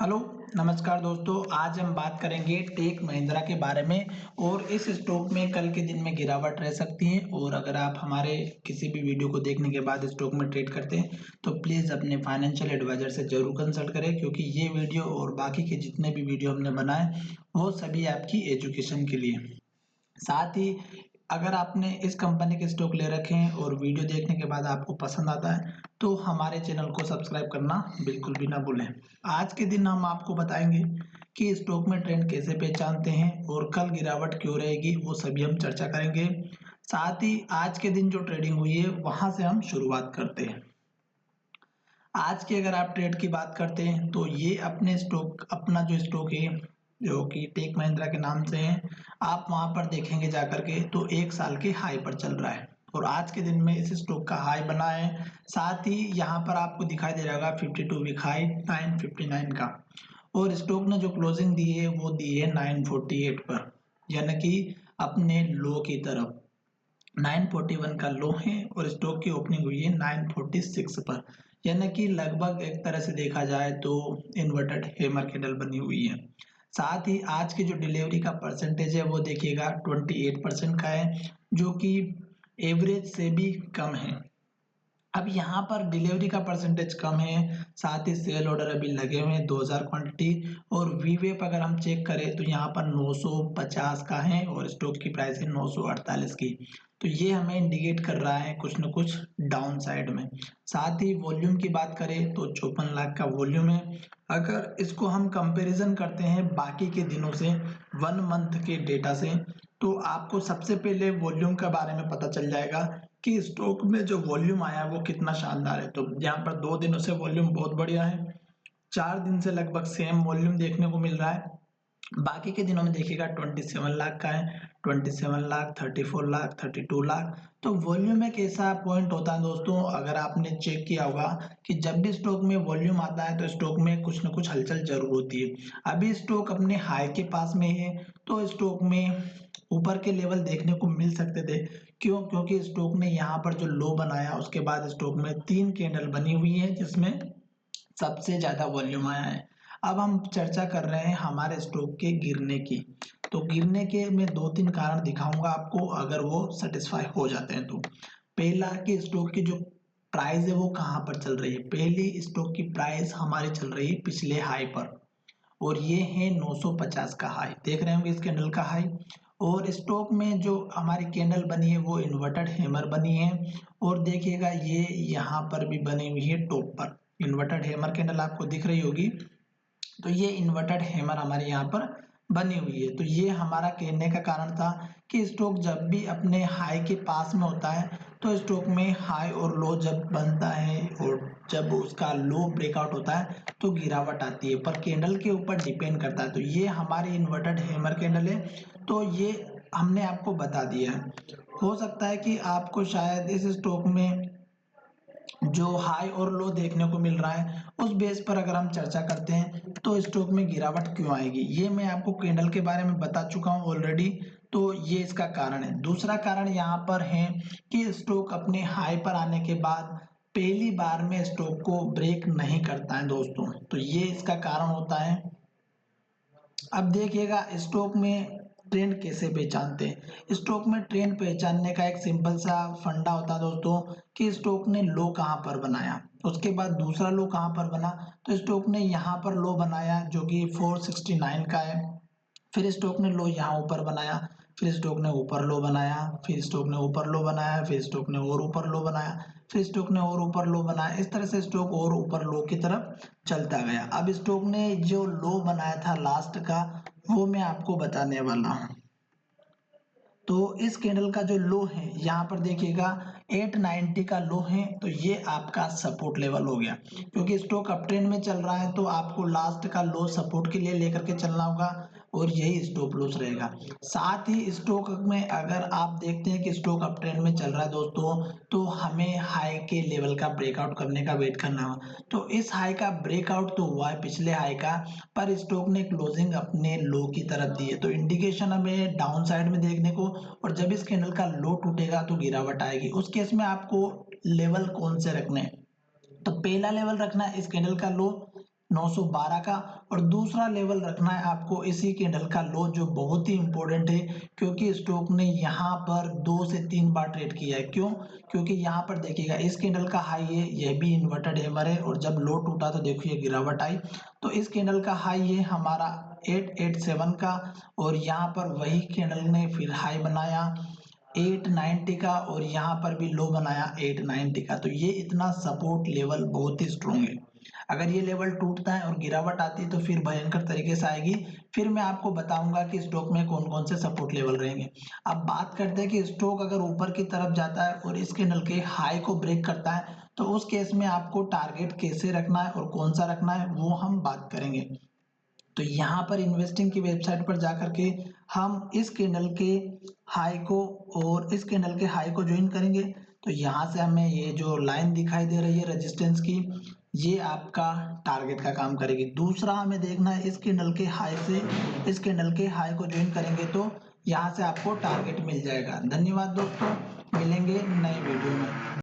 Hello, नमस्कार दोस्तों। आज हम बात करेंगे टेक महिंद्रा के बारे में और इस स्टॉक में कल के दिन में गिरावट रह सकती है। और अगर आप हमारे किसी भी वीडियो को देखने के बाद स्टॉक में ट्रेड करते हैं तो प्लीज़ अपने फाइनेंशियल एडवाइजर से जरूर कंसल्ट करें, क्योंकि ये वीडियो और बाकी के जितने भी वीडियो हमने बनाए वो सभी आपकी एजुकेशन के लिए। साथ ही अगर आपने इस कंपनी के स्टॉक ले रखे हैं और वीडियो देखने के बाद आपको पसंद आता है तो हमारे चैनल को सब्सक्राइब करना बिल्कुल भी ना भूलें। आज के दिन हम आपको बताएंगे कि स्टॉक में ट्रेंड कैसे पहचानते हैं और कल गिरावट क्यों रहेगी, वो सभी हम चर्चा करेंगे। साथ ही आज के दिन जो ट्रेडिंग हुई है वहां से हम शुरुआत करते हैं। आज की अगर आप ट्रेड की बात करते हैं तो ये अपना जो स्टॉक है जो कि टेक महिंद्रा के नाम से है, आप वहां पर देखेंगे जाकर के तो 1 साल के हाई पर चल रहा है और आज के दिन में इस स्टॉक का हाई बना है। साथ ही यहाँ पर आपको दिखाई दे रहा होगा 52 वीक हाई 959 का, और स्टॉक ने जो क्लोजिंग दी है वो दी है 948 पर, यानी कि अपने लो की तरफ। 941 का लो है और स्टॉक की ओपनिंग हुई है 946 पर, यानी कि लगभग एक तरह से देखा जाए तो इन्वर्टेड हैमर कैंडल बनी हुई है। साथ ही आज की जो डिलीवरी का परसेंटेज है वो देखिएगा 28% का है, जो कि एवरेज से भी कम है। अब यहाँ पर डिलीवरी का परसेंटेज कम है, साथ ही सेल ऑर्डर अभी लगे हुए हैं 2000 क्वांटिटी, और वीवेप अगर हम चेक करें तो यहाँ पर 950 का है और स्टॉक की प्राइस है 948 की। तो ये हमें इंडिकेट कर रहा है कुछ न कुछ डाउन साइड में। साथ ही वॉल्यूम की बात करें तो 54 लाख का वॉल्यूम है। अगर इसको हम कंपैरिजन करते हैं बाकी के दिनों से, 1 मंथ के डेटा से, तो आपको सबसे पहले वॉल्यूम के बारे में पता चल जाएगा कि स्टॉक में जो वॉल्यूम आया वो कितना शानदार है। तो यहाँ पर 2 दिनों से वॉल्यूम बहुत बढ़िया है, 4 दिन से लगभग सेम वॉल्यूम देखने को मिल रहा है। बाकी के दिनों में देखिएगा 27 लाख का है, 27 लाख, 34 लाख, 32 लाख। तो वॉल्यूम एक ऐसा पॉइंट होता है दोस्तों, अगर आपने चेक किया होगा कि जब भी स्टॉक में वॉल्यूम आता है तो स्टॉक में कुछ ना कुछ हलचल जरूर होती है। अभी स्टॉक अपने हाई के पास में है तो स्टॉक में ऊपर के लेवल देखने को मिल सकते थे। क्यों? क्योंकि स्टॉक ने यहाँ पर जो लो बनाया उसके बाद स्टॉक में 3 कैंडल बनी हुई है जिसमें सबसे ज्यादा वॉल्यूम आया है। अब हम चर्चा कर रहे हैं हमारे स्टॉक के गिरने की। तो गिरने के मैं 2-3 कारण दिखाऊंगा आपको, अगर वो सेटिस्फाई हो जाते हैं तो। पहला कि स्टॉक की जो प्राइस है वो कहाँ पर चल रही है। पहली स्टॉक की प्राइस हमारी चल रही है पिछले हाई पर, और ये है 950 का हाई, देख रहे होंगे इस कैंडल का हाई। और स्टॉक में जो हमारी कैंडल बनी है वो इन्वर्टेड हैमर बनी है, और देखिएगा ये यहाँ पर भी बनी हुई है टॉप पर। इन्वर्टेड हैमर कैंडल आपको दिख रही होगी, तो ये इन्वर्टेड हैमर हमारे यहाँ पर बनी हुई है। तो ये हमारा कहने का कारण था कि स्टॉक जब भी अपने हाई के पास में होता है तो स्टॉक में हाई और लो जब बनता है और जब उसका लो ब्रेकआउट होता है तो गिरावट आती है, पर कैंडल के ऊपर डिपेंड करता है। तो ये हमारी इन्वर्टेड हैमर कैंडल है, तो ये हमने आपको बता दिया है। हो सकता है कि आपको शायद इस स्टॉक में जो हाई और लो देखने को मिल रहा है उस बेस पर अगर हम चर्चा करते हैं तो स्टॉक में गिरावट क्यों आएगी, ये मैं आपको कैंडल के बारे में बता चुका हूं ऑलरेडी। तो ये इसका कारण है। दूसरा कारण यहाँ पर है कि स्टॉक अपने हाई पर आने के बाद पहली बार में स्टॉक को ब्रेक नहीं करता है दोस्तों, तो ये इसका कारण होता है। अब देखिएगा स्टॉक में ट्रेंड कैसे पहचानते हैं। स्टॉक में ट्रेंड पहचानने का एक सिंपल सा फंडा होता है दोस्तों, कि स्टॉक ने लो कहां पर बनाया, उसके बाद दूसरा लो कहां पर बना। तो स्टॉक ने यहां पर लो बनाया जो कि 469 का है, फिर स्टॉक ने लो यहाँ ऊपर बनाया, फिर स्टॉक ने ऊपर लो बनाया, फिर स्टॉक ने ऊपर लो बनाया, फिर स्टॉक ने और ऊपर लो बनाया, फिर स्टॉक ने और ऊपर लो बनाया। इस तरह से स्टॉक और ऊपर लो की तरफ चलता गया। अब स्टॉक ने जो लो बनाया था लास्ट का वो मैं आपको बताने वाला हूँ। तो इस कैंडल का जो लो है यहाँ पर देखिएगा 890 का लो है, तो ये आपका सपोर्ट लेवल हो गया। क्योंकि स्टॉक अप ट्रेंड में चल रहा है तो आपको लास्ट का लो सपोर्ट के लिए लेकर के चलना होगा और यही स्टॉप लॉस रहेगा। साथ ही स्टॉक में अगर आप देखते हैं कि स्टॉक अप ट्रेंड में चल रहा है दोस्तों, तो हमें हाई के लेवल का ब्रेकआउट करने का वेट करना होगा। तो इस हाई का ब्रेकआउट तो हुआ है पिछले हाई का, पर स्टॉक ने क्लोजिंग अपने लो की तरफ दी है, तो इंडिकेशन हमें डाउन साइड में देखने को। और जब इस कैंडल का लो टूटेगा तो गिरावट आएगी। उस केस में आपको लेवल कौन से रखने हैं, तो पहला लेवल रखना है इस कैंडल का लो 912 का। और दूसरा लेवल रखना है आपको इसी कैंडल का लो, जो बहुत ही इंपॉर्टेंट है, क्योंकि स्टॉक ने यहाँ पर 2 से 3 बार ट्रेड किया है। क्यों? क्योंकि यहाँ पर देखिएगा इस कैंडल का हाई है, यह भी इन्वर्टेड हैमर है, और जब लो टूटा तो देखिए गिरावट आई। तो इस कैंडल का हाई है हमारा 887 का, और यहाँ पर वही कैंडल ने फिर हाई बनाया 890 का, और यहाँ पर भी लो बनाया 890 का। तो ये इतना सपोर्ट लेवल बहुत ही स्ट्रॉन्ग है। अगर ये लेवल टूटता है और गिरावट आती है तो फिर भयंकर तरीके से आएगी। फिर मैं आपको बताऊंगा कि स्टॉक में कौन कौन से सपोर्ट लेवल रहेंगे। अब बात करते हैं कि स्टॉक अगर ऊपर की तरफ जाता है और इस कैंडल के हाई को ब्रेक करता है, तो उस केस में आपको टारगेट कैसे रखना है और कौन सा रखना है वो हम बात करेंगे। तो यहाँ पर इन्वेस्टिंग की वेबसाइट पर जाकर के हम इस कैंडल के हाई को और इस कैंडल के हाई को ज्वाइन करेंगे। तो यहाँ से हमें ये जो लाइन दिखाई दे रही है रेजिस्टेंस की, ये आपका टारगेट का काम करेगी। दूसरा हमें देखना है इस कैंडल के हाई से इस कैंडल के हाई को ज्वाइन करेंगे तो यहाँ से आपको टारगेट मिल जाएगा। धन्यवाद दोस्तों, मिलेंगे नए वीडियो में।